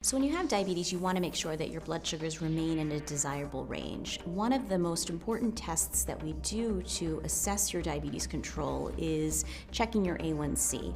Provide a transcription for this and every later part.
So when you have diabetes, you want to make sure that your blood sugars remain in a desirable range. One of the most important tests that we do to assess your diabetes control is checking your A1C.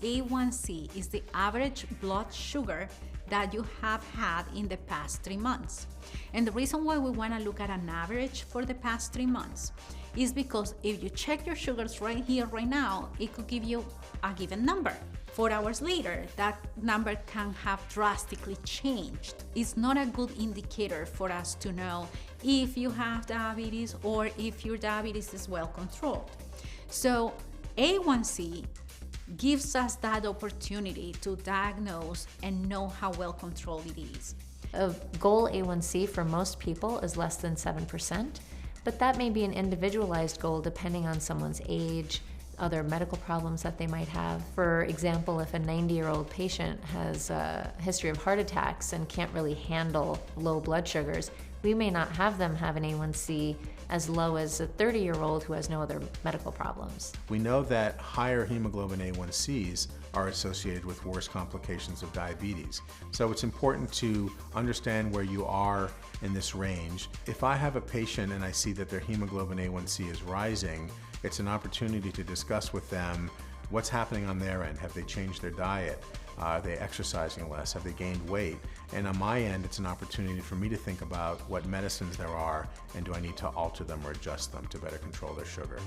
A1C is the average blood sugar that you have had in the past 3 months. And the reason why we want to look at an average for the past 3 months is because if you check your sugars right here, right now, it could give you a given number. 4 hours later, that number can have drastically changed. It's not a good indicator for us to know if you have diabetes or if your diabetes is well controlled. So A1C gives us that opportunity to diagnose and know how well controlled it is. A goal A1C for most people is less than 7%, but that may be an individualized goal depending on someone's age, other medical problems that they might have. For example, if a 90-year-old patient has a history of heart attacks and can't really handle low blood sugars, we may not have them have an A1C as low as a 30-year-old who has no other medical problems. We know that higher hemoglobin A1Cs are associated with worse complications of diabetes. So it's important to understand where you are in this range. If I have a patient and I see that their hemoglobin A1C is rising, it's an opportunity to discuss with them what's happening on their end. Have they changed their diet? Are they exercising less? Have they gained weight? And on my end, it's an opportunity for me to think about what medicines there are and do I need to alter them or adjust them to better control their sugar.